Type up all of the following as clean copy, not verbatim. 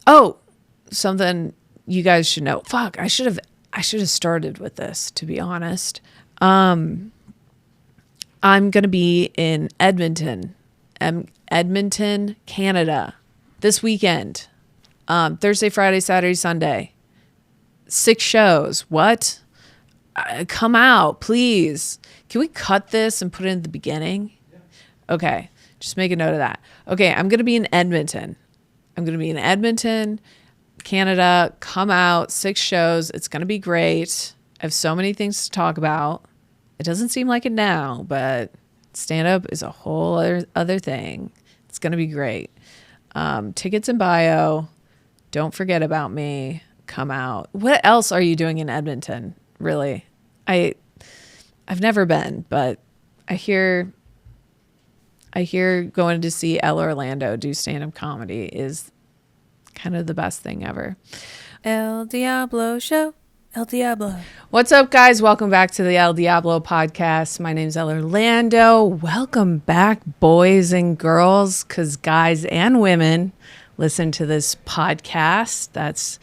Oh, something you guys should know. Fuck, I should have started with this, to be honest. I'm gonna be in Edmonton, Canada, this weekend. Thursday, Friday, Saturday, Sunday. 6 shows. What? Come out, please. Can we cut this and put it in the beginning? Yeah. Okay, just make a note of that. Okay, I'm gonna be in Edmonton. Canada. Come out, 6 shows. It's gonna be great. I have so many things to talk about. It doesn't seem like it now, but stand-up is a whole other thing. It's going to be great. Tickets in bio. Don't forget about me. Come out. What else are you doing in Edmonton? Really? I've never been, but I hear going to see Elle Orlando do stand-up comedy is kind of the best thing ever. El Diablo Show. El Diablo. What's up, guys? Welcome back to the El Diablo podcast. My name's Elle Orlando. Welcome back, boys and girls, because guys and women listen to this podcast. That's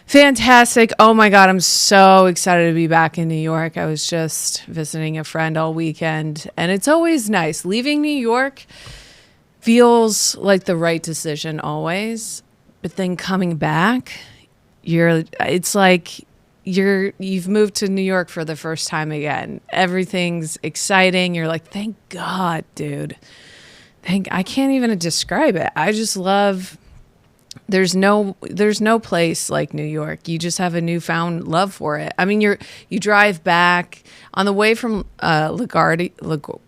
fantastic. Oh my God, I'm so excited to be back in New York. I was just visiting a friend all weekend, and it's always nice. Leaving New York feels like the right decision always, but then coming back, it's like you've moved to New York for the first time again. Everything's exciting. You're like, thank God, dude. I can't even describe it. I just love, there's no place like New York. You just have a newfound love for it. I mean, you drive back on the way from LaGuardia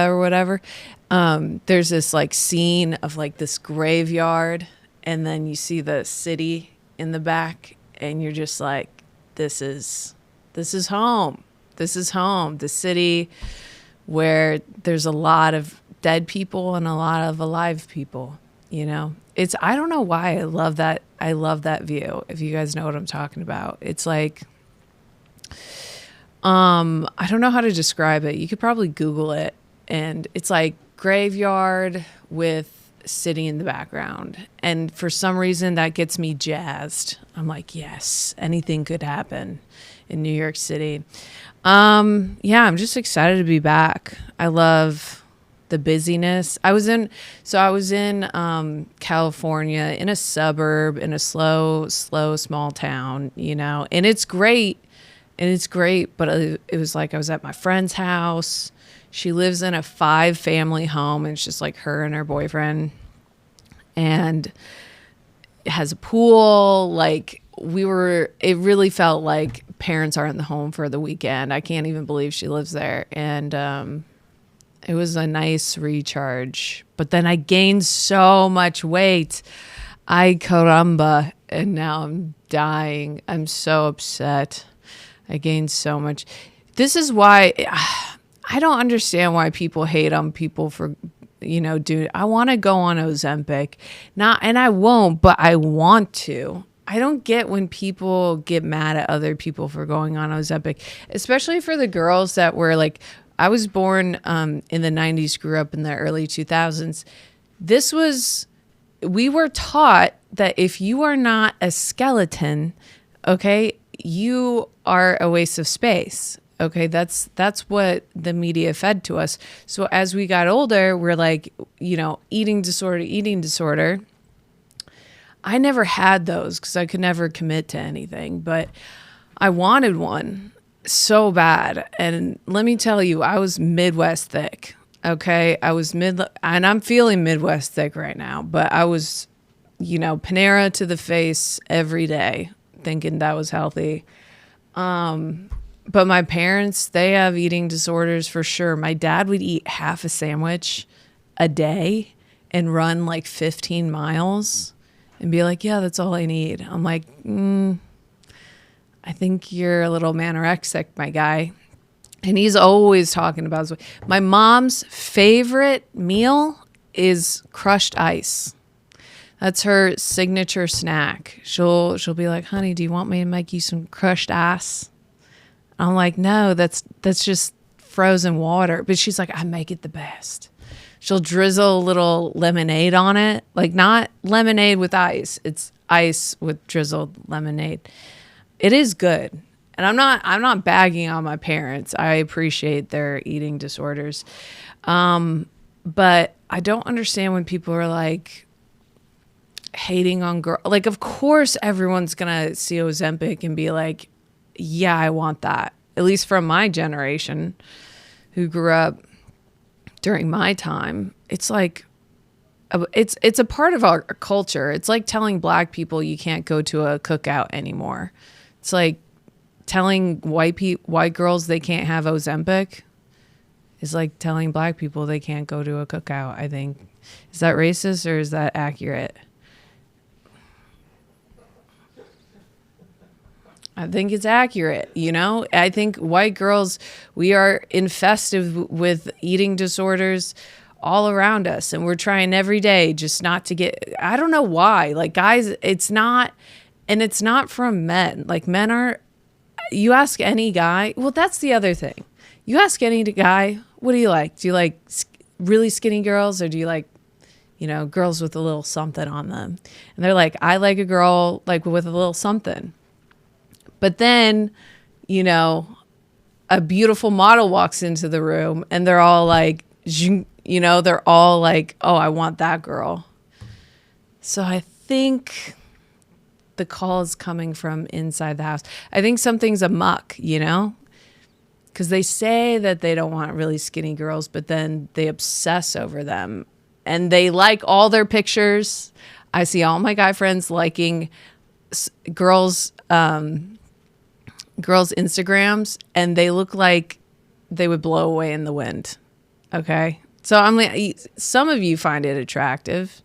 or whatever. There's this like scene of like this graveyard, and then you see the city in the back, and you're just like, This is home. This is home. The city where there's a lot of dead people and a lot of alive people, you know? I don't know why I love that. I love that view. If you guys know what I'm talking about. It's like, I don't know how to describe it. You could probably Google it, and it's like graveyard with city in the background, and for some reason that gets me jazzed. I'm like, yes, anything could happen in New York City. I'm just excited to be back. I love the busyness. I was in California, in a suburb, in a slow small town, you know, and it's great, but it was like I was at my friend's house. She lives in a 5-family home, and it's just like her and her boyfriend, and it has a pool. Like it really felt like parents are in the home for the weekend. I can't even believe she lives there. And it was a nice recharge. But then I gained so much weight. Ay caramba. And now I'm dying. I'm so upset. I gained so much. This is why I don't understand why people hate on people for, you know, dude, I want to go on Ozempic. And I won't, but I want to. I don't get when people get mad at other people for going on Ozempic, especially for the girls that were like, I was born in the 90s, grew up in the early 2000s. We were taught that if you are not a skeleton, okay, you are a waste of space. Okay, that's what the media fed to us. So as we got older, we're like, you know, eating disorder. I never had those because I could never commit to anything, but I wanted one so bad. And let me tell you, I was Midwest thick. Okay, and I'm feeling Midwest thick right now, but I was, you know, Panera to the face every day, thinking that was healthy. But my parents, they have eating disorders for sure. My dad would eat half a sandwich a day and run like 15 miles and be like, yeah, that's all I need. I'm like, I think you're a little manorexic, my guy. And he's always talking about his weight. My mom's favorite meal is crushed ice. That's her signature snack. She'll be like, honey, do you want me to make you some crushed ice? I'm like, no, that's just frozen water. But she's like, I make it the best. She'll drizzle a little lemonade on it. Like not lemonade with ice. It's ice with drizzled lemonade. It is good. And I'm not bagging on my parents. I appreciate their eating disorders. But I don't understand when people are like hating on girls. Like, of course, everyone's going to see Ozempic and be like, yeah, I want that. At least from my generation who grew up during my time. It's like, it's a part of our culture. It's like telling black people you can't go to a cookout anymore. It's like telling white girls they can't have Ozempic is like telling black people they can't go to a cookout, I think. Is that racist or is that accurate? I think it's accurate, you know? I think white girls, we are infested with eating disorders all around us. And we're trying every day just not to get, I don't know why. Like, guys, it's not, and it's not from men. Like, men are, you ask any guy, well, that's the other thing. You ask any guy, what do you like? Do you like really skinny girls or do you like, you know, girls with a little something on them? And they're like, I like a girl like with a little something. But then, you know, a beautiful model walks into the room and they're all like, you know, they're all like, oh, I want that girl. So I think the call is coming from inside the house. I think something's amuck, you know, because they say that they don't want really skinny girls, but then they obsess over them and they like all their pictures. I see all my guy friends liking girls' Instagrams, and they look like they would blow away in the wind. Okay. So I'm like, some of you find it attractive.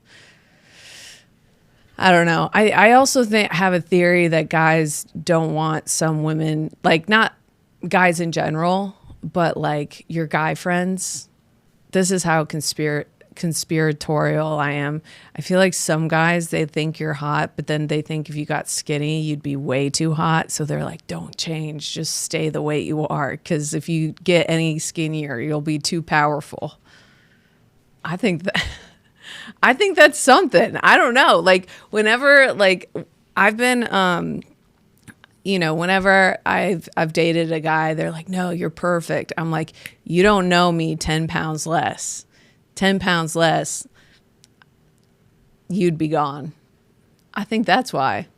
I don't know. I also have a theory that guys don't want some women, like not guys in general, but like your guy friends. This is how conspiratorial I am. I feel like some guys, they think you're hot, but then they think if you got skinny, you'd be way too hot. So they're like, don't change, just stay the way you are. Because if you get any skinnier, you'll be too powerful. I think that's something. I don't know. Like whenever, like I've been, you know, whenever I've dated a guy, they're like, no, you're perfect. I'm like, you don't know me 10 pounds less. 10 pounds less, you'd be gone. I think that's why.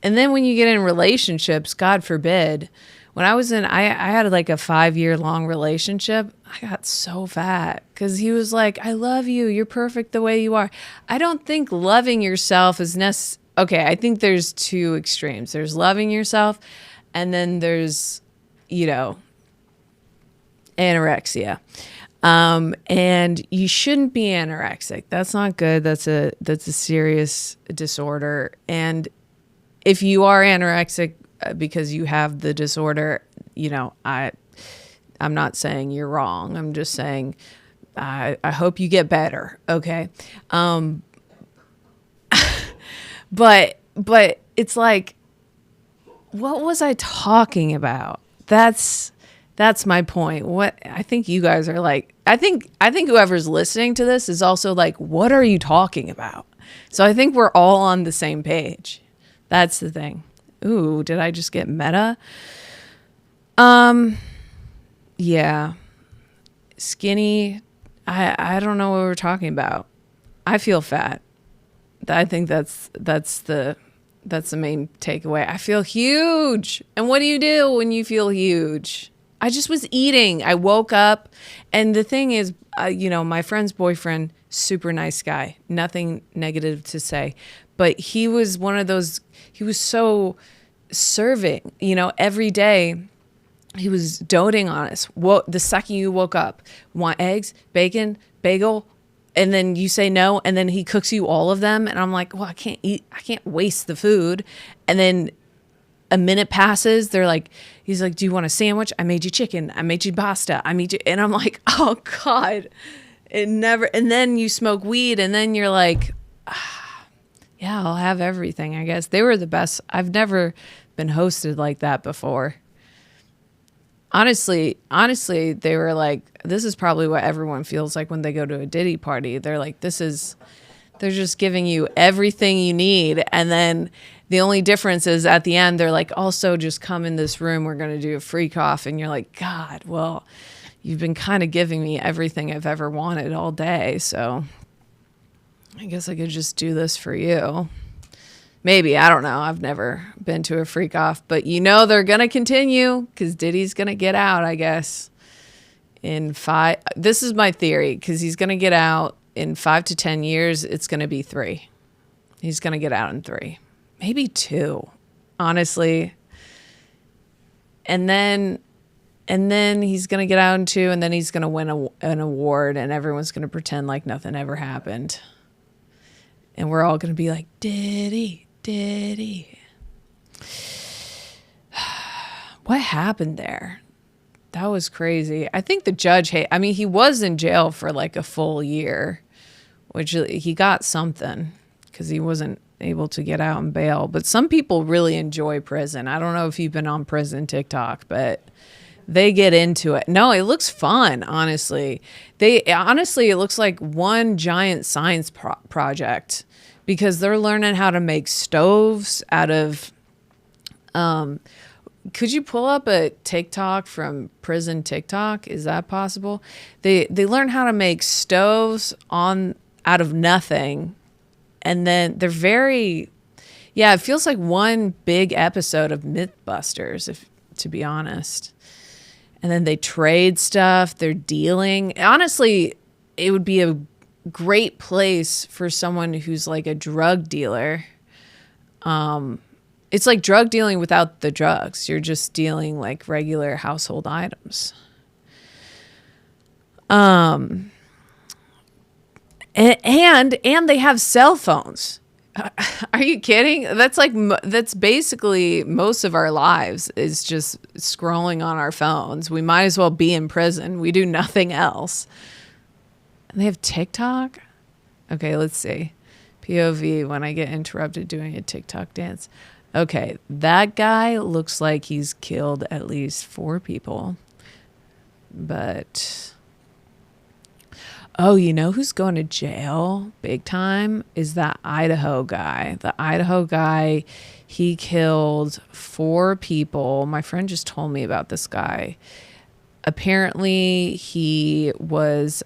And then when you get in relationships, God forbid, when I had like a 5-year long relationship, I got so fat because he was like, I love you. You're perfect the way you are. I don't think loving yourself is necessary. Okay, I think there's two extremes. There's loving yourself, and then there's, you know, anorexia. And you shouldn't be anorexic. That's not good. That's a serious disorder. And if you are anorexic because you have the disorder, you know, I'm not saying you're wrong. I'm just saying, I hope you get better. Okay. But it's like, what was I talking about? That's my point. What I think you guys are like, I think whoever's listening to this is also like, what are you talking about? So I think we're all on the same page. That's the thing. Ooh, did I just get meta? Yeah. Skinny. I don't know what we're talking about. I feel fat. I think that's the main takeaway. I feel huge. And what do you do when you feel huge? I just was eating. I woke up, and the thing is, you know, my friend's boyfriend, super nice guy, nothing negative to say, but he was one of those, he was so serving, you know, every day he was doting on us. The second you woke up, want eggs, bacon, bagel, and then you say no, and then he cooks you all of them, and I'm like, well, I can't waste the food. And then a minute passes, he's like, do you want a sandwich? I made you chicken. I made you pasta. And I'm like, oh God, and then you smoke weed, and then you're like, yeah, I'll have everything, I guess. They were the best. I've never been hosted like that before. honestly, they were like, this is probably what everyone feels like when they go to a Diddy party. They're like, they're just giving you everything you need. And then the only difference is at the end, they're like, also just come in this room. We're going to do a freak off. And you're like, God, well, you've been kind of giving me everything I've ever wanted all day. So I guess I could just do this for you. Maybe, I don't know. I've never been to a freak off, but they're going to continue because Diddy's going to get out, I guess, in 5. This is my theory, because he's going to get out in 5 to 10 years. It's going to be 3. He's going to get out in 3, maybe 2, honestly. And then he's going to get out in 2, and then he's going to win an award, and everyone's going to pretend like nothing ever happened. And we're all going to be like, Diddy. What happened there? That was crazy. I think the judge, he was in jail for like a full year, which he got something because he wasn't able to get out on bail. But some people really enjoy prison. I don't know if you've been on prison TikTok, but they get into it. No, it looks fun, honestly. It looks like one giant science project. Because they're learning how to make stoves out of, could you pull up a TikTok from prison TikTok? Is that possible? They learn how to make stoves out of nothing. And then they're it feels like one big episode of Mythbusters, to be honest. And then they trade stuff, they're dealing. Honestly, it would be a great place for someone who's like a drug dealer. It's like drug dealing without the drugs. You're just dealing like regular household items. And they have cell phones. Are you kidding? That's basically most of our lives is just scrolling on our phones. We might as well be in prison. We do nothing else. And they have TikTok? Okay, let's see. POV when I get interrupted doing a TikTok dance. Okay, that guy looks like he's killed at least 4 people. But, you know who's going to jail big time? Is that Idaho guy. The Idaho guy, he killed 4 people. My friend just told me about this guy. Apparently he was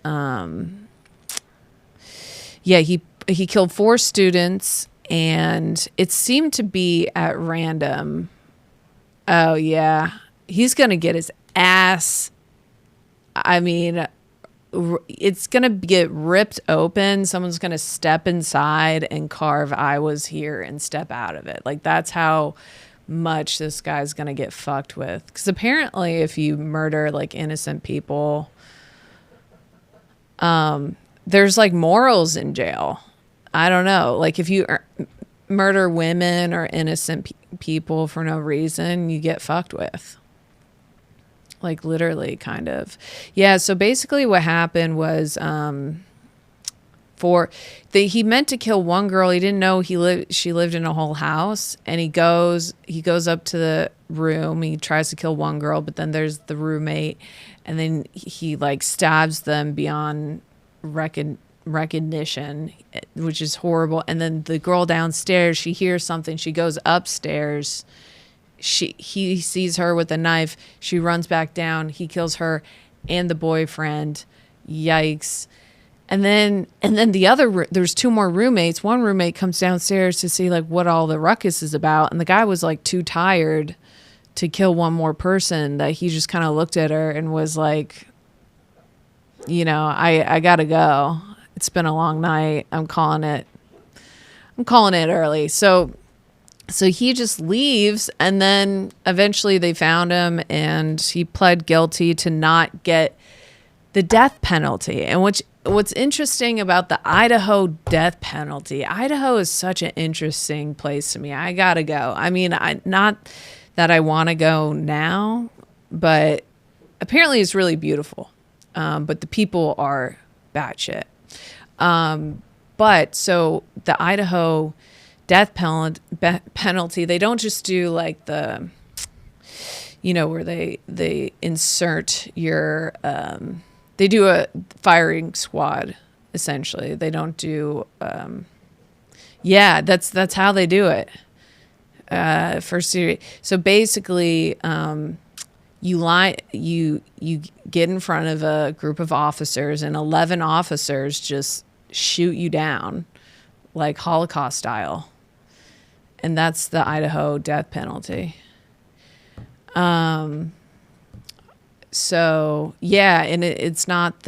he killed 4 students, and it seemed to be at random. Oh yeah, he's gonna get his ass, it's gonna get ripped open. Someone's gonna step inside and carve "I was here" and step out of it. Like, that's how much this guy's gonna get fucked with, because apparently if you murder like innocent people, there's like morals in jail. I don't know, like if you murder women or innocent people for no reason, you get fucked with, like literally, kind of. Yeah, so basically what happened was he meant to kill one girl. He didn't know she lived in a whole house, and he goes up to the room. He tries to kill one girl, but then there's the roommate, and then he like stabs them beyond recognition, which is horrible. And then the girl downstairs, she hears something. She goes upstairs. He sees her with a knife. She runs back down. He kills her and the boyfriend. Yikes. And then there's 2 more roommates. One roommate comes downstairs to see like what all the ruckus is about. And the guy was like too tired to kill one more person, that he just kind of looked at her and was like, I gotta go. It's been a long night. I'm calling it early. So he just leaves, and then eventually they found him, and he pled guilty to not get the death penalty. And what's interesting about the Idaho death penalty, Idaho is such an interesting place to me. I gotta go. Not that I want to go now, but apparently it's really beautiful. But the people are batshit. But so the Idaho death penalty, they don't just do like the, where they insert your, they do a firing squad, essentially. They don't do, that's how they do it. First degree. So basically, you get in front of a group of officers, and 11 officers just shoot you down like Holocaust style. And that's the Idaho death penalty. So yeah, and it's not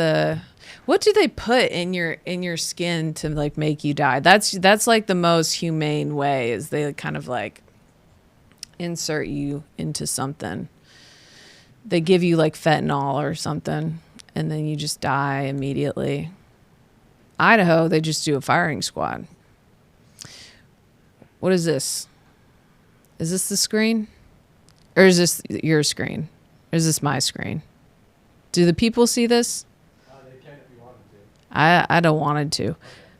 what do they put in your skin to like make you die? That's like the most humane way, is they kind of like insert you into something. They give you like fentanyl or something, and then you just die immediately. Idaho, they just do a firing squad. What is this? Is this the screen? Or is this your screen? Or is this my screen? Do the people see this? They can if you want them to. I don't want it to.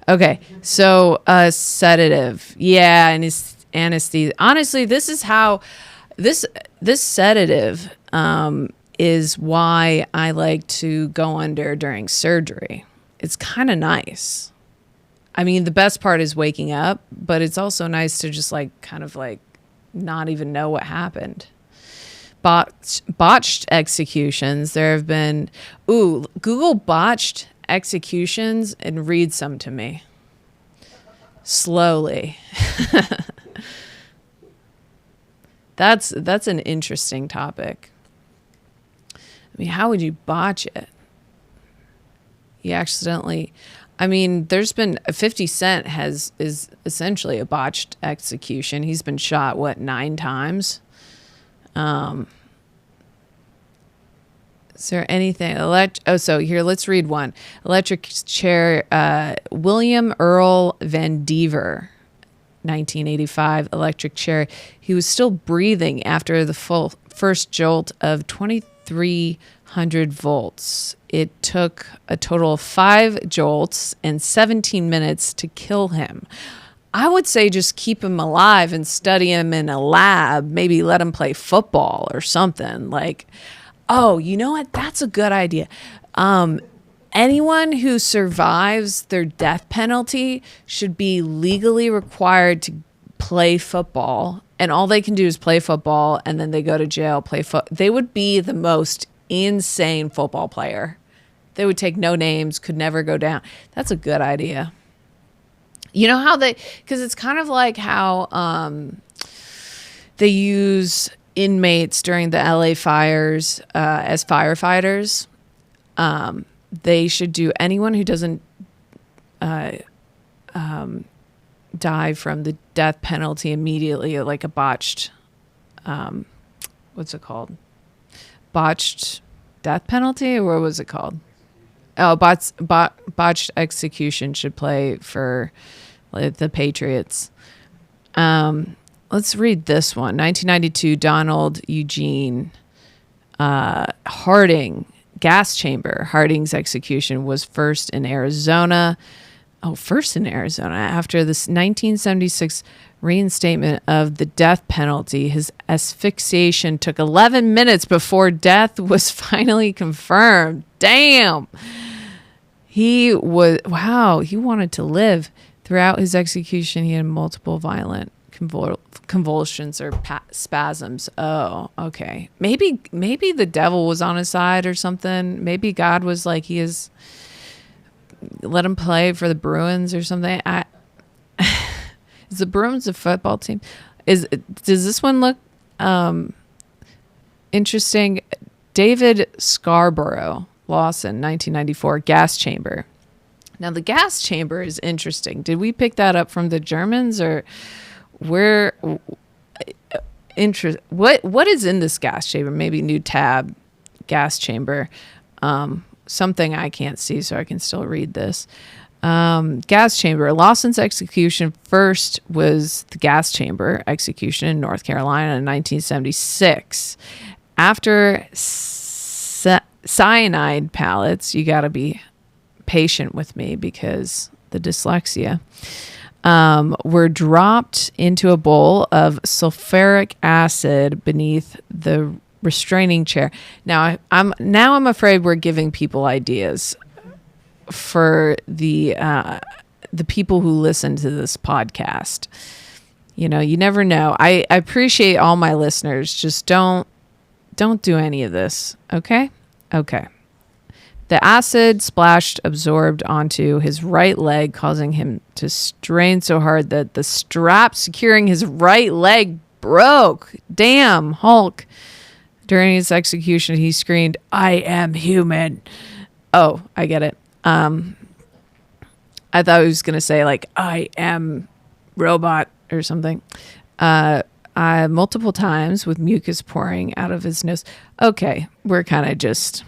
Okay, so sedative. Yeah, and it's anesthesia. Honestly, this is how this sedative is why I like to go under during surgery. It's kind of nice. I mean, the best part is waking up, but it's also nice to just like kind of like not even know what happened. Botched executions. There have been, Google botched executions and read some to me. Slowly. That's an interesting topic. I mean, how would you botch it? You accidentally, I mean, there's been 50 Cent is essentially a botched execution. He's been shot 9 times. Is there anything? So here, let's read one. Electric chair. William Earl Van Dever, 1985. Electric chair. He was still breathing after the first jolt of 2,300 volts. It took a total of 5 jolts and 17 minutes to kill him. I would say just keep him alive and study him in a lab. Maybe let him play football or something. Like, oh, you know what? That's a good idea. Anyone who survives their death penalty should be legally required to play football. And all they can do is play football, and then they go to jail, They would be the most insane football player. They would take no names, could never go down. That's a good idea. You know how because it's kind of like how they use inmates during the LA fires as firefighters. They should do anyone who doesn't die from the death penalty immediately, like a botched, what's it called? Botched death penalty, or what was it called? Oh, botched execution should play for the Patriots. Let's read this one. 1992, Donald Eugene Harding, gas chamber. Harding's execution was first in Arizona. After this 1976 reinstatement of the death penalty, his asphyxiation took 11 minutes before death was finally confirmed. Damn. He wanted to live. Throughout his execution, he had multiple violent convulsions or spasms. Oh, okay. Maybe the devil was on his side or something. Maybe God was like, let him play for the Bruins or something. Is the Bruins a football team? Does this one look interesting? David Scarborough Lawson, 1994, gas chamber. Now the gas chamber is interesting. Did we pick that up from the Germans, or where? What is in this gas chamber? Maybe new tab, gas chamber. Something I can't see, so I can still read this. Gas chamber. Lawson's execution first was the gas chamber execution in North Carolina in 1976. After cyanide pellets, you got to be patient with me because the dyslexia, were dropped into a bowl of sulfuric acid beneath the restraining chair. Now I'm afraid we're giving people ideas for the people who listen to this podcast. You know, you never know. I appreciate all my listeners. Just don't do any of this. Okay. The acid splashed absorbed onto his right leg, causing him to strain so hard that the strap securing his right leg broke. Damn, Hulk. During his execution, he screamed, "I am human." Oh, I get it. I thought he was going to say, like, "I am robot" or something. Multiple times with mucus pouring out of his nose. Okay, we're kind of just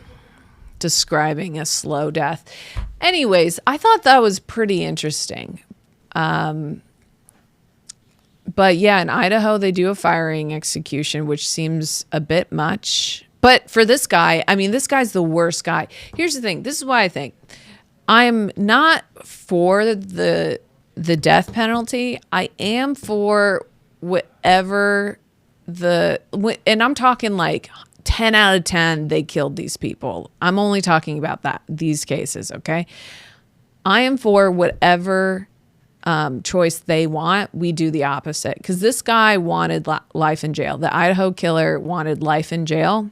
describing a slow death. Anyways, I thought that was pretty interesting. But yeah, in Idaho, they do a firing execution, which seems a bit much. But for this guy, I mean, this guy's the worst guy. Here's the thing. This is why I think I'm not for the death penalty. I am for whatever and I'm talking like 10 out of 10, they killed these people. I'm only talking about these cases, okay? I am for whatever choice they want. We do the opposite. Because this guy wanted life in jail. The Idaho Killer wanted life in jail.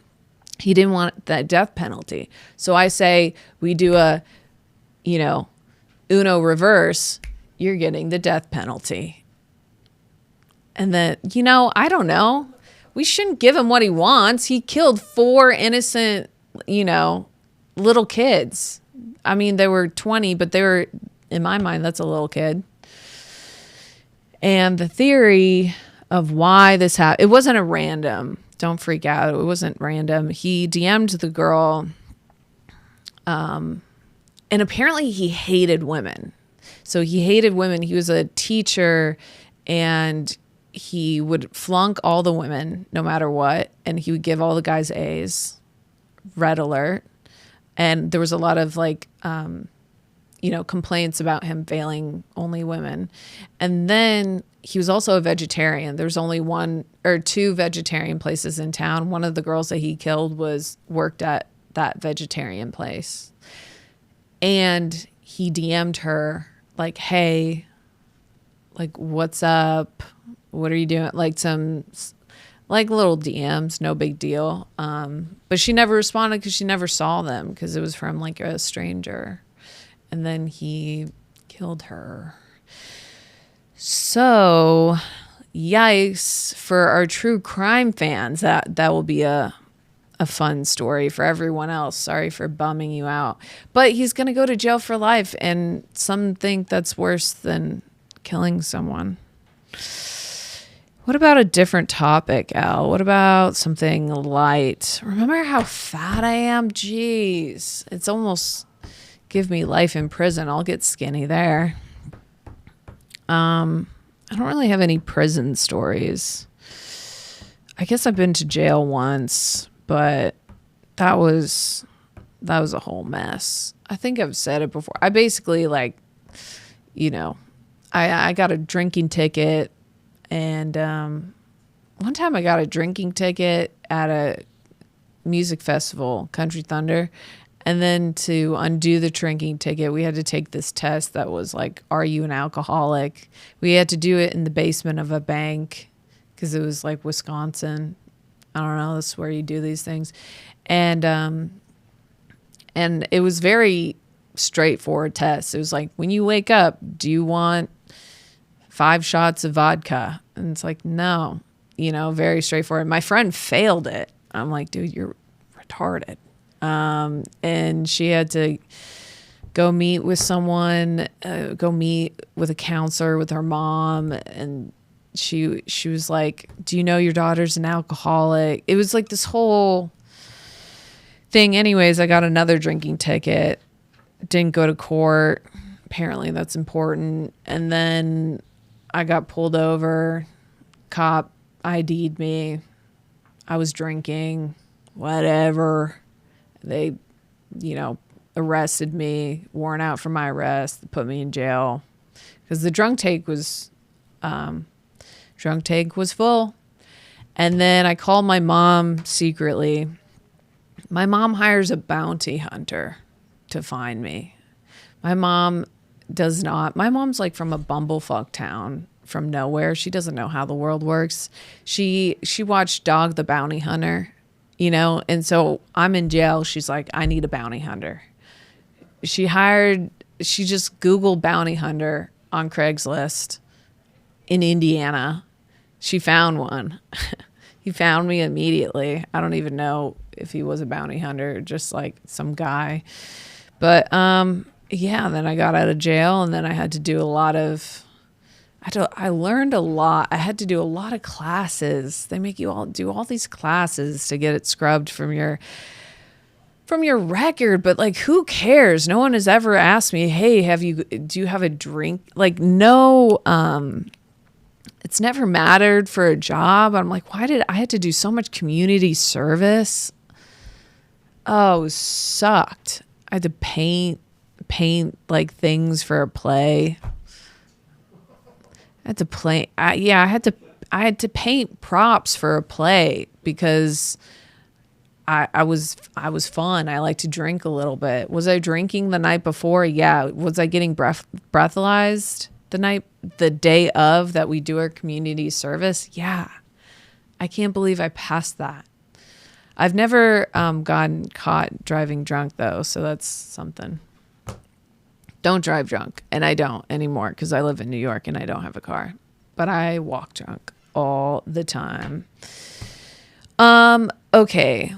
He didn't want that death penalty. So I say we do a, Uno reverse. You're getting the death penalty. And then, I don't know. We shouldn't give him what he wants. He killed 4 innocent, little kids. I mean, they were 20, but they were, in my mind, that's a little kid. And the theory of why this happened, it wasn't a random. Don't freak out. It wasn't random. He DM'd the girl. And apparently he hated women. So he hated women. He was a teacher and he would flunk all the women no matter what. And he would give all the guys A's. Red alert. And there was a lot of complaints about him failing only women. And then he was also a vegetarian. There's only 1 or 2 vegetarian places in town. One of the girls that he killed worked at that vegetarian place. And he DM'd her like, "Hey, like, what's up? What are you doing?" Like some little DMs, no big deal. But she never responded because she never saw them because it was from like a stranger. And then he killed her. So, yikes for our true crime fans. That will be a fun story for everyone else. Sorry for bumming you out. But he's going to go to jail for life, and some think that's worse than killing someone. What about a different topic, Elle? What about something light? Remember how fat I am? Jeez. It's almost give me life in prison. I'll get skinny there. I don't really have any prison stories. I guess I've been to jail once, but that was a whole mess. I think I've said it before. I basically I got a drinking ticket. And one time I got a drinking ticket at a music festival, Country Thunder. And then to undo the drinking ticket, we had to take this test that was like, are you an alcoholic? We had to do it in the basement of a bank because it was like Wisconsin. I don't know. That's where you do these things. And it was very straightforward test. It was like, when you wake up, do you want 5 shots of vodka? And it's like, no, very straightforward. My friend failed it. I'm like, dude, you're retarded. And she had to go meet with someone, go meet with a counselor with her mom. And she was like, do you know your daughter's an alcoholic? It was like this whole thing. Anyways, I got another drinking ticket, didn't go to court. Apparently that's important. And then I got pulled over, cop ID'd me. I was drinking, whatever. They, arrested me, warrant out for my arrest, put me in jail. Because the drunk tank was full. And then I called my mom secretly. My mom hires a bounty hunter to find me. My mom does not. My mom's like from a bumblefuck town from nowhere. She doesn't know how the world works. She watched Dog the Bounty Hunter, you know, and so I'm in jail. She's like, I need a bounty hunter. She just Googled bounty hunter on Craigslist in Indiana. She found one. He found me immediately. I don't even know if he was a bounty hunter, just like some guy. But yeah, then I got out of jail, and then I had to do a lot of, I learned a lot. I had to do a lot of classes. They make you all do all these classes to get it scrubbed from your record, but like, who cares? No one has ever asked me, hey, do you have a drink? Like, no, it's never mattered for a job. I'm like, why did I had to do so much community service? Oh, it sucked. I had to paint like things for a play. I had to play. I had to paint props for a play because I was fun. I like to drink a little bit. Was I drinking the night before? Yeah. Was I getting breathalyzed the day of that we do our community service? Yeah. I can't believe I passed that. I've never gotten caught driving drunk though, so that's something. Don't drive drunk, and I don't anymore because I live in New York and I don't have a car. But I walk drunk all the time. Okay,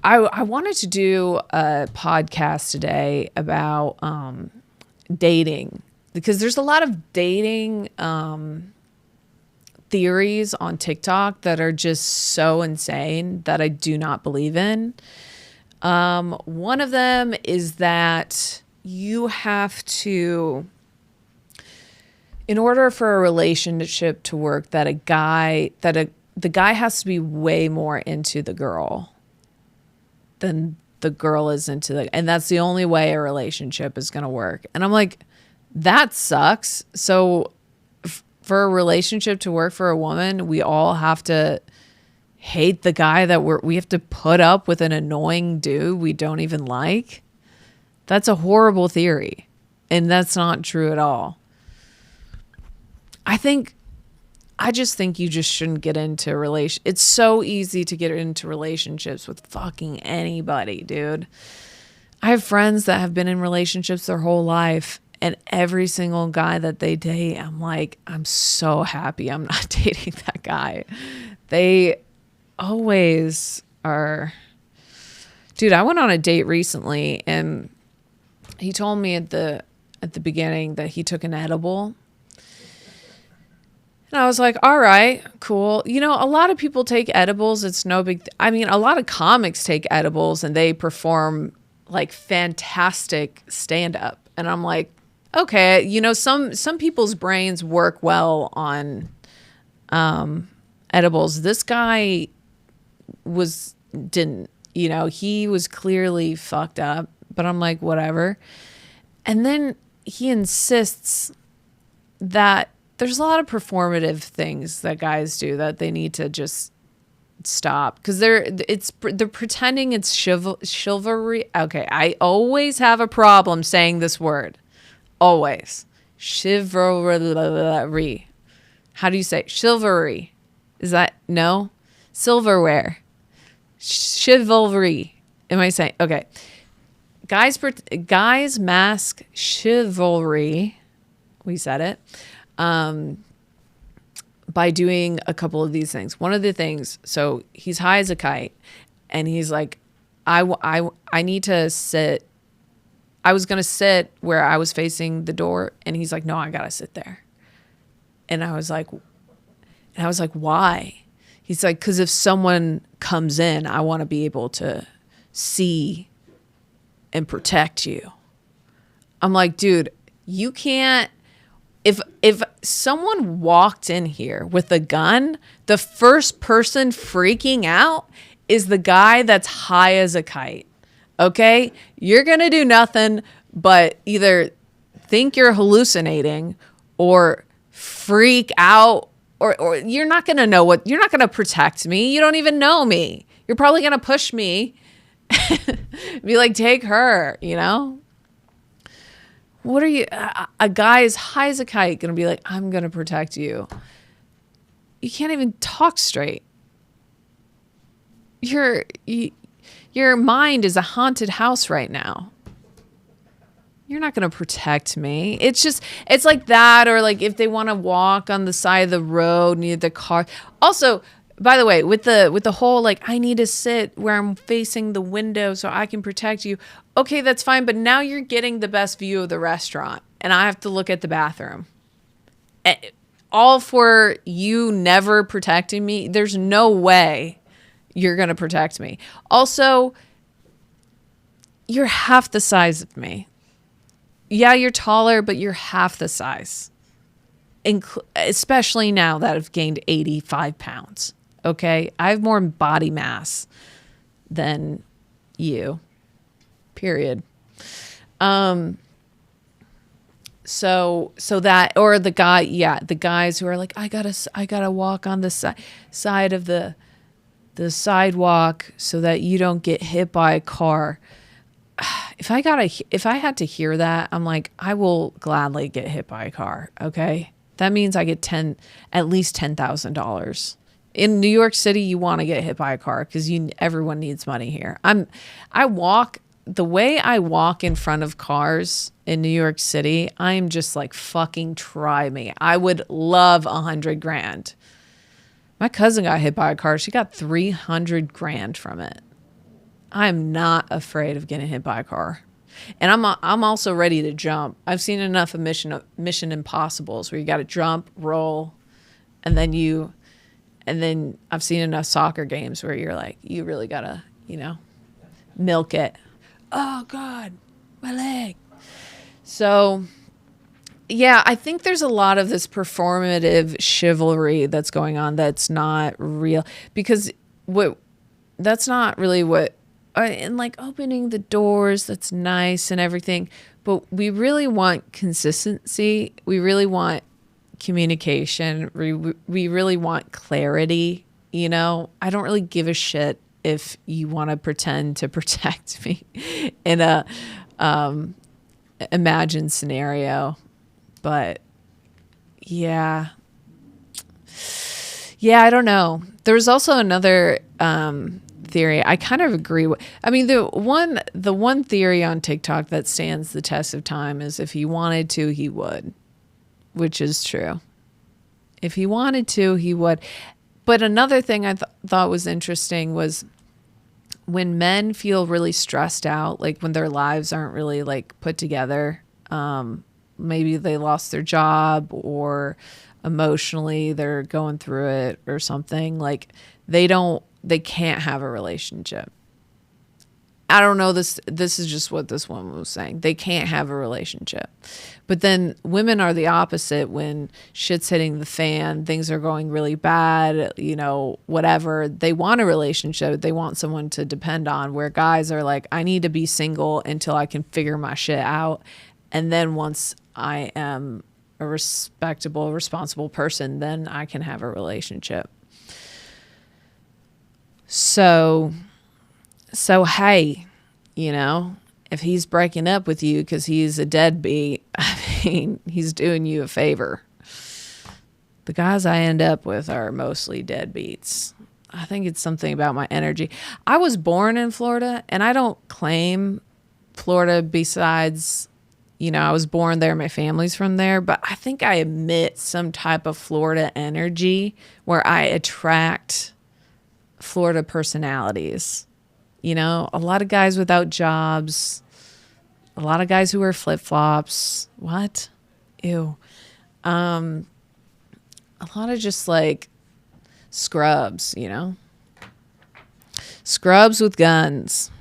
I wanted to do a podcast today about dating, because there's a lot of dating theories on TikTok that are just so insane that I do not believe in. One of them is that you have to, in order for a relationship to work, that the guy has to be way more into the girl than the girl is into and that's the only way a relationship is going to work. And I'm like, that sucks. So for a relationship to work for a woman, we all have to hate the guy that we have to put up with an annoying dude we don't even like. That's a horrible theory. And that's not true at all. I just think you just shouldn't get into It's so easy to get into relationships with fucking anybody, dude. I have friends that have been in relationships their whole life, and every single guy that they date, I'm like, I'm so happy I'm not dating that guy. They always are. Dude, I went on a date recently, and he told me at the beginning that he took an edible. And I was like, all right, cool. You know, a lot of people take edibles. It's no big a lot of comics take edibles and they perform like fantastic stand-up. And I'm like, okay, you know, some people's brains work well on edibles. This guy didn't, you know, he was clearly fucked up, but I'm like, whatever. And then he insists that there's a lot of performative things that guys do that they need to just stop, because they're pretending it's chivalry. Okay, I always have a problem saying this word. Always. Chivalry. How do you say chivalry? Is that no? Silverware. Chivalry. Am I saying okay? Guys mask chivalry. We said it. By doing a couple of these things. One of the things, so he's high as a kite, and he's like, I need to sit. I was going to sit where I was facing the door, and he's like, no, I got to sit there. And I was like, why? He's like, because if someone comes in, I want to be able to see and protect you. I'm like, dude, you can't. If someone walked in here with a gun, the first person freaking out is the guy that's high as a kite. Okay? You're going to do nothing but either think you're hallucinating or freak out or you're not going to know what, you're not going to protect me. You don't even know me. You're probably going to push me. Be like, take her, you know? What are you, a guy as high as a kite going to be like, I'm going to protect you. You can't even talk straight. Your mind is a haunted house right now. You're not going to protect me. It's like that. Or like if they want to walk on the side of the road near the car. Also, by the way, with the whole, like, I need to sit where I'm facing the window so I can protect you. Okay, that's fine. But now you're getting the best view of the restaurant and I have to look at the bathroom. All for you never protecting me. There's no way you're going to protect me. Also, you're half the size of me. Yeah, you're taller, but you're half the size. Especially now that I've gained 85 pounds. Okay? I have more body mass than you. Period. So that, or the guys who are like, I gotta walk on the side of the sidewalk so that you don't get hit by a car. If I had to hear that, I'm like, I will gladly get hit by a car. Okay. That means I get at least $10,000. In New York City, you want to get hit by a car because everyone needs money here. The way I walk in front of cars in New York City, I'm just like, fucking try me. I would love $100,000. My cousin got hit by a car. She got $300,000 from it. I'm not afraid of getting hit by a car. And I'm also ready to jump. I've seen enough of Mission Impossibles where you got to jump, roll, and then I've seen enough soccer games where you're like, you really got to, milk it. Oh God, my leg. So yeah, I think there's a lot of this performative chivalry that's going on that's not real, because that's not really what, and like opening the doors, that's nice and everything, but we really want consistency. We really want communication. We really want clarity. I don't really give a shit if you want to pretend to protect me in a imagined scenario. But yeah, I don't know. There's also another theory I kind of agree with. I mean, the one theory on TikTok that stands the test of time is if he wanted to, he would, which is true. If he wanted to, he would. But another thing I thought was interesting was when men feel really stressed out, like when their lives aren't really like put together, maybe they lost their job or emotionally they're going through it or something, like they can't have a relationship. I don't know, this is just what this woman was saying. They can't have a relationship. But then women are the opposite. When shit's hitting the fan, things are going really bad, whatever. They want a relationship. They want someone to depend on, where guys are like, I need to be single until I can figure my shit out. And then once I am a respectable, responsible person, then I can have a relationship. So hey, if he's breaking up with you because he's a deadbeat, I mean, he's doing you a favor. The guys I end up with are mostly deadbeats. I think it's something about my energy. I was born in Florida, and I don't claim Florida besides, I was born there, my family's from there, but I think I emit some type of Florida energy where I attract Florida personalities. A lot of guys without jobs, a lot of guys who wear flip-flops. What? Ew. A lot of just like scrubs, scrubs with guns.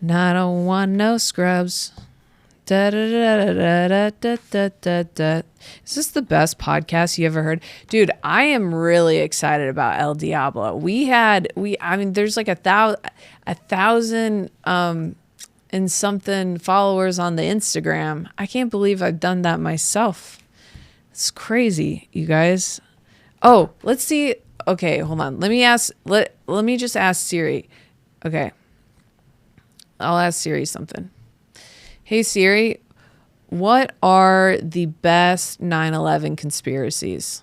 And I don't want no scrubs. Da, da, da, da, da, da, da, da, da. Is this the best podcast you ever heard? Dude, I am really excited about El Diablo. There's like 1,000 and something followers on the Instagram. I can't believe I've done that myself. It's crazy, you guys. Oh, let's see. Okay, hold on. Let me just ask Siri. Okay. I'll ask Siri something. Hey Siri, what are the best 9/11 conspiracies?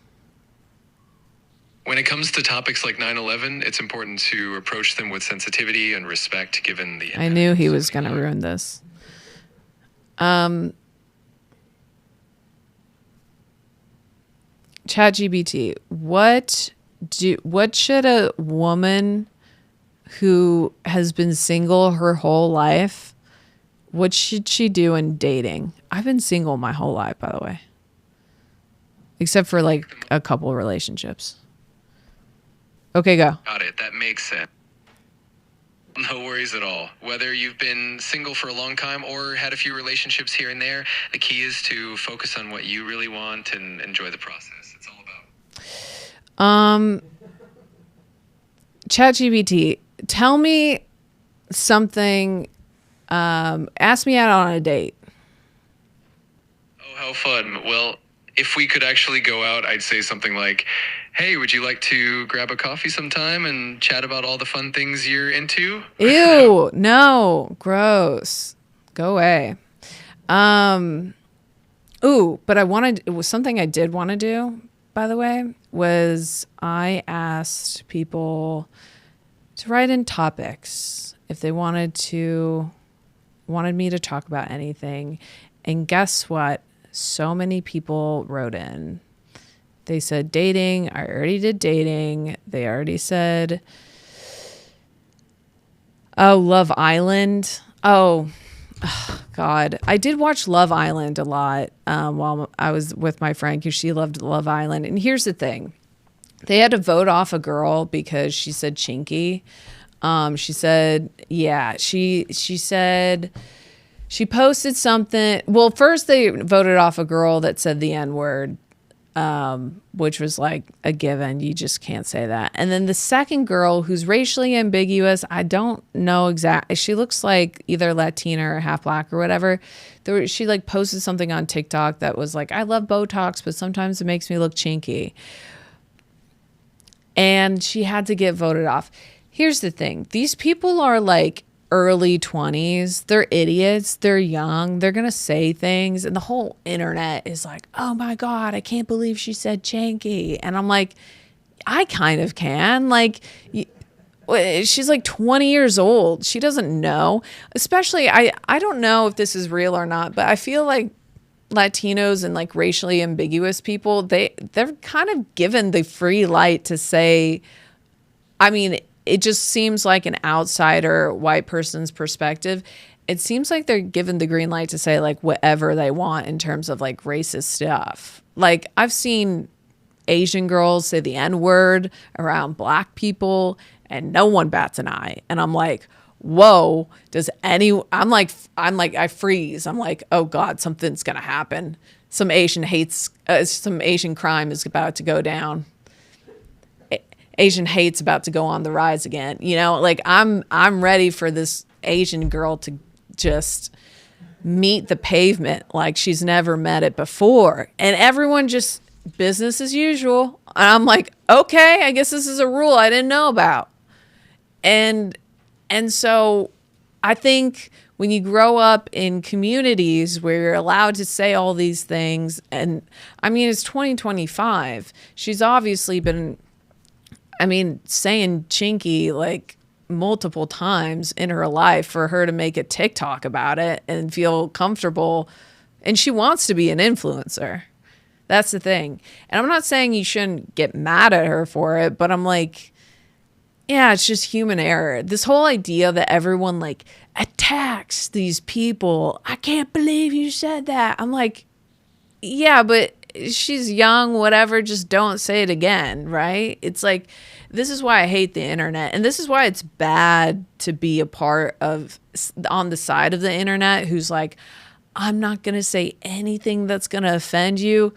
When it comes to topics like 9/11, it's important to approach them with sensitivity and respect given the... I knew he was going to ruin this. Chat GPT, what should a woman who has been single her whole life, what should she do in dating? I've been single my whole life, by the way. Except for like a couple relationships. Okay, go. Got it. That makes sense. No worries at all. Whether you've been single for a long time or had a few relationships here and there, the key is to focus on what you really want and enjoy the process. It's all about. Chat GPT, tell me something. Ask me out on a date. Oh, how fun. Well, if we could actually go out, I'd say something like, hey, would you like to grab a coffee sometime and chat about all the fun things you're into? Ew, no, gross. Go away. Ooh, but it was something I did want to do, by the way, was I asked people to write in topics if they wanted me to talk about anything. And guess what? So many people wrote in. They said dating. I already did dating. They already said, oh, Love Island. Oh, God. I did watch Love Island a lot while I was with my friend because she loved Love Island. And here's the thing. They had to vote off a girl because she said chinky. She said, yeah, she said she posted something. Well, first they voted off a girl that said the N-word, which was like a given. You just can't say that. And then the second girl who's racially ambiguous, I don't know exactly. She looks like either Latina or half black or whatever. She like posted something on TikTok that was like, I love Botox, but sometimes it makes me look chinky. And she had to get voted off. Here's the thing. These people are like early 20s. They're idiots. They're young. They're going to say things. And the whole internet is like, oh my God, I can't believe she said chanky. And I'm like, I kind of can. Like, she's like 20 years old. She doesn't know. Especially, I don't know if this is real or not, but I feel like Latinos and like racially ambiguous people, they're kind of given the free light to say, I mean, it just seems like an outsider white person's perspective. It seems like they're given the green light to say like whatever they want in terms of like racist stuff. Like I've seen Asian girls say the N-word around black people and no one bats an eye. And I'm like, whoa, I'm like, I freeze. I'm like, oh God, something's going to happen. Some Asian crime is about to go down. Asian hate's about to go on the rise again. You know, like I'm ready for this Asian girl to just meet the pavement like she's never met it before. And everyone just business as usual. And I'm like, okay, I guess this is a rule I didn't know about. And so I think when you grow up in communities where you're allowed to say all these things, and I mean, it's 2025. She's obviously been, saying chinky like multiple times in her life for her to make a TikTok about it and feel comfortable. And she wants to be an influencer. That's the thing. And I'm not saying you shouldn't get mad at her for it, but I'm like, yeah, it's just human error. This whole idea that everyone like attacks these people. I can't believe you said that. I'm like, yeah, but she's young, whatever. Just don't say it again, right? It's like, this is why I hate the internet. And this is why it's bad to be a part of on the side of the internet who's like, I'm not going to say anything that's going to offend you.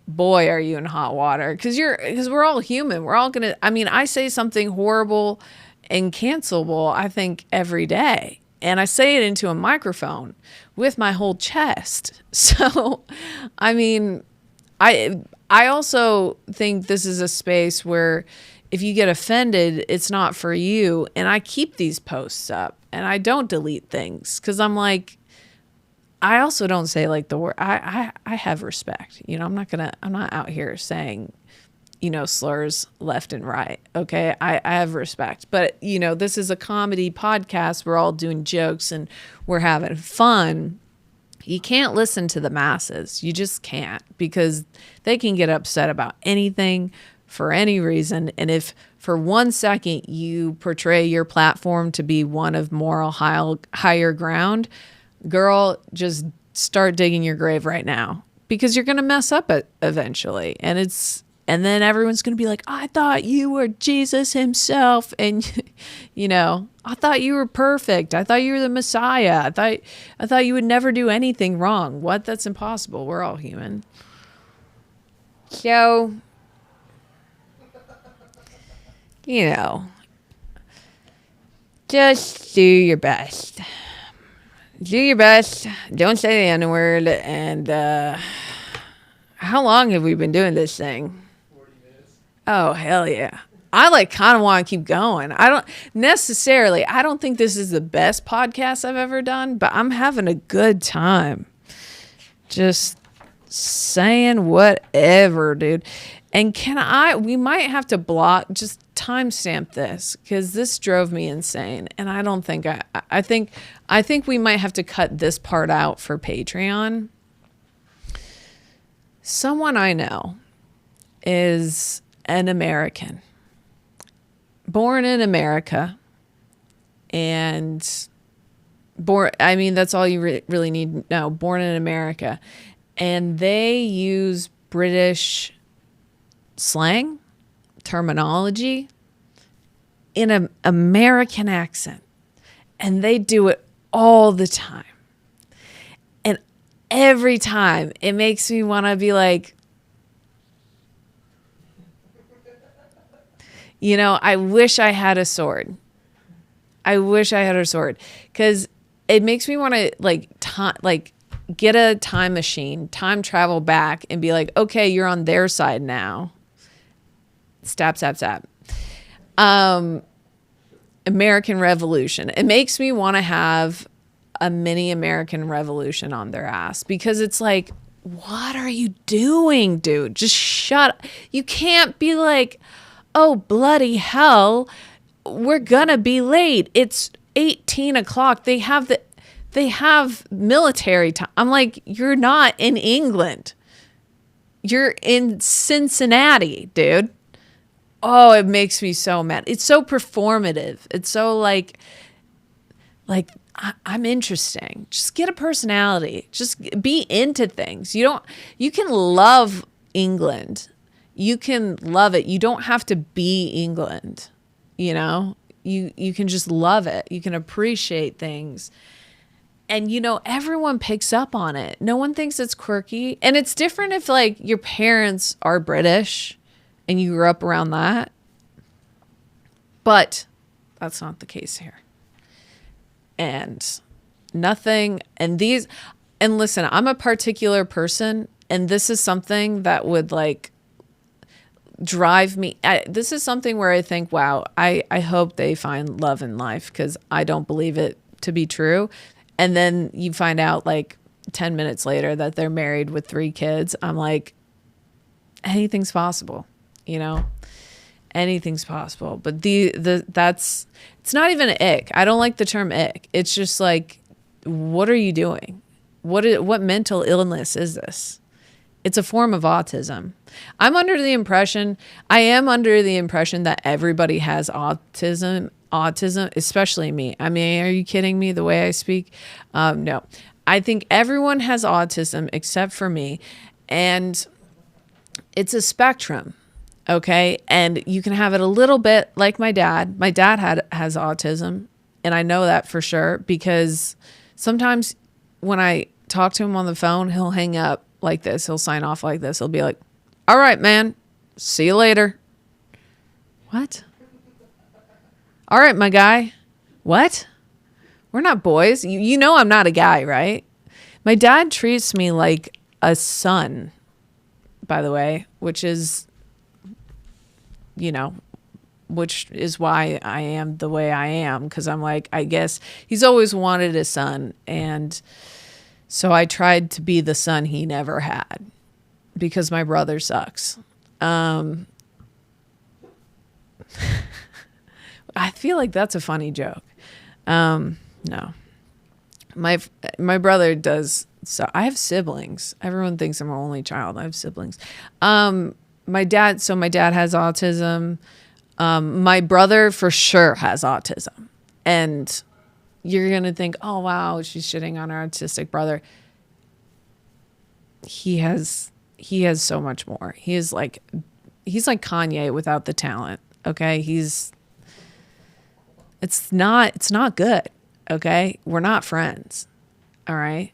Boy, are you in hot water. Because we're all human. We're all going to, I say something horrible and cancelable, I think, every day. And I say it into a microphone with my whole chest. So, I I also think this is a space where if you get offended, it's not for you. And I keep these posts up and I don't delete things because I'm like, I also don't say like the word. I have respect. You know, I'm not out here saying, you know, slurs left and right. Okay. I have respect. But, you know, this is a comedy podcast. We're all doing jokes and we're having fun. You can't listen to the masses. You just can't, because they can get upset about anything for any reason. And if for 1 second you portray your platform to be one of moral higher ground, girl, just start digging your grave right now, because you're going to mess up it eventually. And then everyone's going to be like, I thought you were Jesus himself. And, you know, I thought you were perfect. I thought you were the Messiah. I thought you would never do anything wrong. What? That's impossible. We're all human. So, you know, just do your best. Do your best. Don't say the N-word. And how long have we been doing this thing? 40 minutes. Oh, hell yeah. I kind of want to keep going. I don't think this is the best podcast I've ever done, but I'm having a good time. Just saying whatever, dude. And we might have to just timestamp this, because this drove me insane. And I don't think I think we might have to cut this part out for Patreon. Someone I know is an American, born in America, and that's all you really need to know. Born in America, and they use British slang, terminology in an American accent, and they do it all the time. And every time it makes me want to be like, you know, I wish I had a sword. Because it makes me want to get a time machine, time travel back, and be like, okay, you're on their side now. Stab. American Revolution. It makes me want to have a mini American Revolution on their ass, because it's like, what are you doing, dude? Just shut up. You can't be like, oh, bloody hell, we're gonna be late. It's 18 o'clock. They have military time. I'm like, you're not in England. You're in Cincinnati, dude. Oh, it makes me so mad. It's so performative. It's so like I'm interesting. Just get a personality. Just be into things. You can love England. You can love it. You don't have to be England. You know, you can just love it. You can appreciate things. And, you know, everyone picks up on it. No one thinks it's quirky. And it's different if, like, your parents are British and you grew up around that. But that's not the case here. And listen, I'm a particular person, and this is something that would, like, drive me. This is something where I think, wow, I hope they find love in life, because I don't believe it to be true. And then you find out like 10 minutes later that they're married with 3 kids. I'm like, anything's possible, you know? Anything's possible. But it's not even an ick. I don't like the term ick. It's just like, what are you doing? What mental illness is this? It's a form of autism. I am under the impression that everybody has autism, especially me. I mean, are you kidding me the way I speak? No. I think everyone has autism except for me. And it's a spectrum, okay? And you can have it a little bit like my dad. My dad has autism, and I know that for sure, because sometimes when I talk to him on the phone, he'll hang up like this. He'll sign off like this. He'll be like, all right, man, see you later. What? All right, my guy. What? We're not boys. You know I'm not a guy, right? My dad treats me like a son. by the way, which is why I am the way I am. Cause I'm like, I guess he's always wanted a son. And so I tried to be the son he never had because my brother sucks. I feel like that's a funny joke. No, my brother does. So I have siblings. Everyone thinks I'm an only child. I have siblings. My dad has autism. My brother for sure has autism. And you're going to think, oh, wow, she's shitting on her autistic brother. He has so much more. He's like Kanye without the talent. Okay. It's not good. Okay. We're not friends. All right.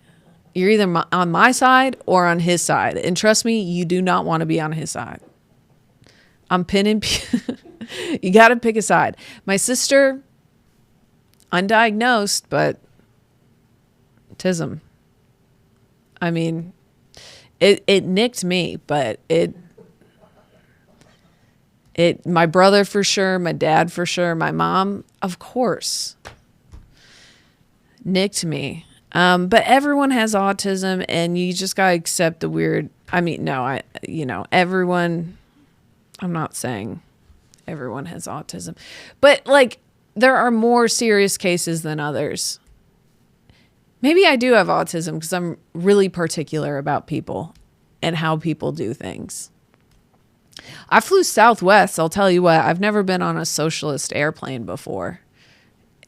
You're either on my side or on his side. And trust me, you do not want to be on his side. I'm pinning. You got to pick a side. My sister, undiagnosed, but autism. I mean, it nicked me, but my brother for sure, my dad for sure, my mom, of course, nicked me. But everyone has autism, and you just gotta accept the weird. I mean, no, everyone. I'm not saying everyone has autism, but like there are more serious cases than others. Maybe I do have autism because I'm really particular about people and how people do things. I flew Southwest. I'll tell you what, I've never been on a socialist airplane before,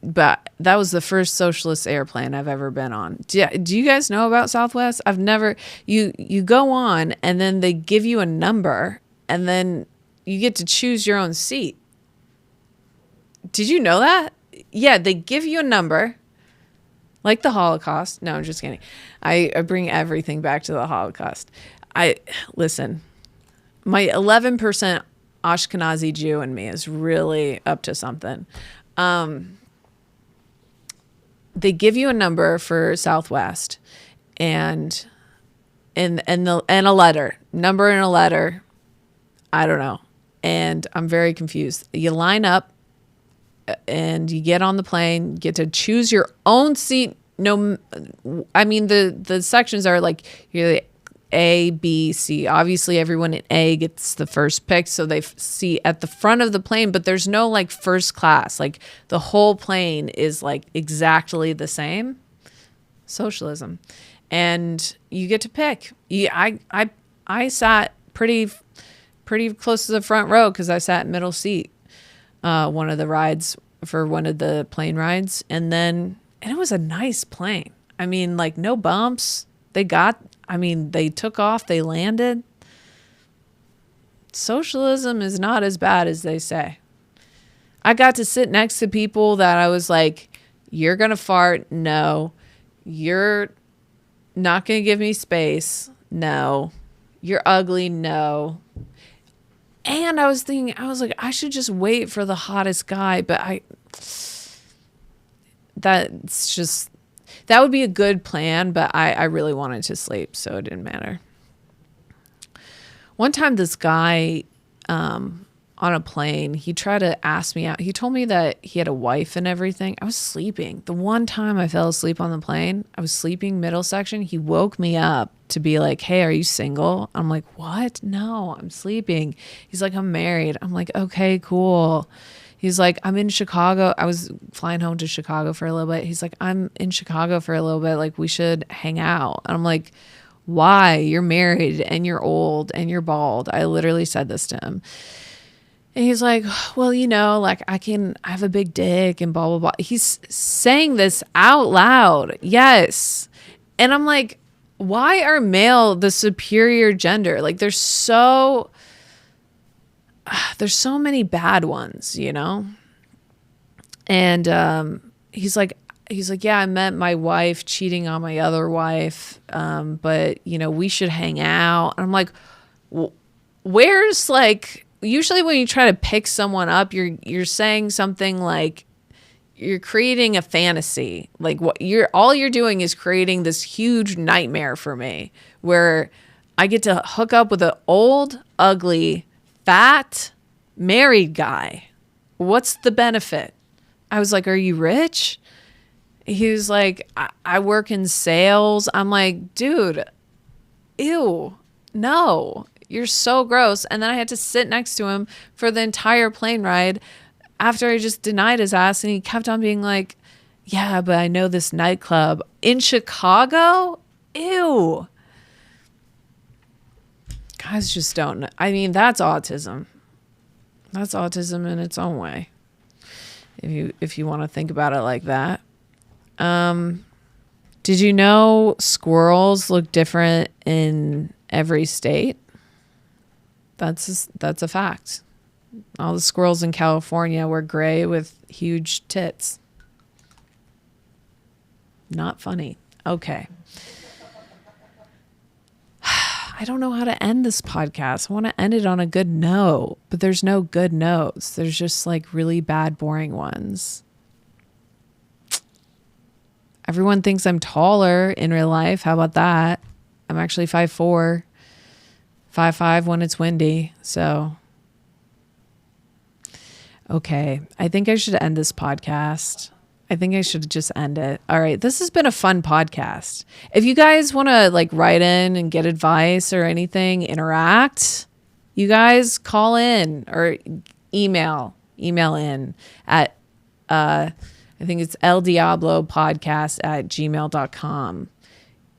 but that was the first socialist airplane I've ever been on. Do you guys know about Southwest? I've never, you go on and then they give you a number and then you get to choose your own seat. Did you know that? Yeah, they give you a number, like the Holocaust. No, I'm just kidding. I bring everything back to the Holocaust. Listen, my 11% Ashkenazi Jew in me is really up to something. They give you a number for Southwest and a letter, number and a letter. I don't know. And I'm very confused. You line up and you get on the plane, get to choose your own seat. No, I mean, the sections are like you're the A, B, C. Obviously, everyone in A gets the first pick, so they see at the front of the plane, but there's no like first class. Like the whole plane is like exactly the same. Socialism. And you get to pick. I sat pretty close to the front row because I sat middle seat one of the rides for one of the plane rides. And it was a nice plane. I mean, like no bumps. They took off, they landed. Socialism is not as bad as they say. I got to sit next to people that I was like, you're going to fart? No. You're not going to give me space? No. You're ugly? No. And I was thinking, I was like, I should just wait for the hottest guy. But that would be a good plan, but I really wanted to sleep, so it didn't matter. One time this guy on a plane, he tried to ask me out. He told me that he had a wife and everything. I was sleeping. The one time I fell asleep on the plane, I was sleeping middle section. He woke me up to be like, hey, are you single? I'm like, what? No, I'm sleeping. He's like, I'm married. I'm like, okay, cool. He's like, I'm in Chicago. I was flying home to Chicago for a little bit. He's like, I'm in Chicago for a little bit. Like, we should hang out. And I'm like, why? You're married and you're old and you're bald. I literally said this to him. And he's like, well, like I have a big dick and blah, blah, blah. He's saying this out loud. Yes. And I'm like, why are male the superior gender? Like there's so many bad ones, And he's like, yeah, I met my wife cheating on my other wife, but we should hang out. And I'm like, where's like, usually when you try to pick someone up, you're saying something like you're creating a fantasy. Like all you're doing is creating this huge nightmare for me where I get to hook up with an old, ugly, fat, married guy. What's the benefit? I was like, are you rich? He was like, I work in sales. I'm like, dude, ew, no, you're so gross. And then I had to sit next to him for the entire plane ride after I just denied his ass. And he kept on being like, yeah, but I know this nightclub in Chicago. Ew. Guys just don't. I mean, that's autism. That's autism in its own way. If you want to think about it like that. Did you know squirrels look different in every state? That's a fact. All the squirrels in California were gray with huge tits. Not funny. Okay. I don't know how to end this podcast. I want to end it on a good note, but there's no good notes. There's just like really bad, boring ones. Everyone thinks I'm taller in real life. How about that? I'm actually 5'4", 5'5" when it's windy. So, okay. I think I should end this podcast. I think I should just end it. All right. This has been a fun podcast. If you guys want to like write in and get advice or anything, interact, you guys call in or email in at, I think it's eldiablopodcast@gmail.com.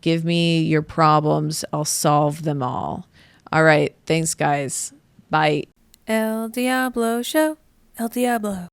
Give me your problems. I'll solve them all. All right. Thanks, guys. Bye. El Diablo Show. El Diablo.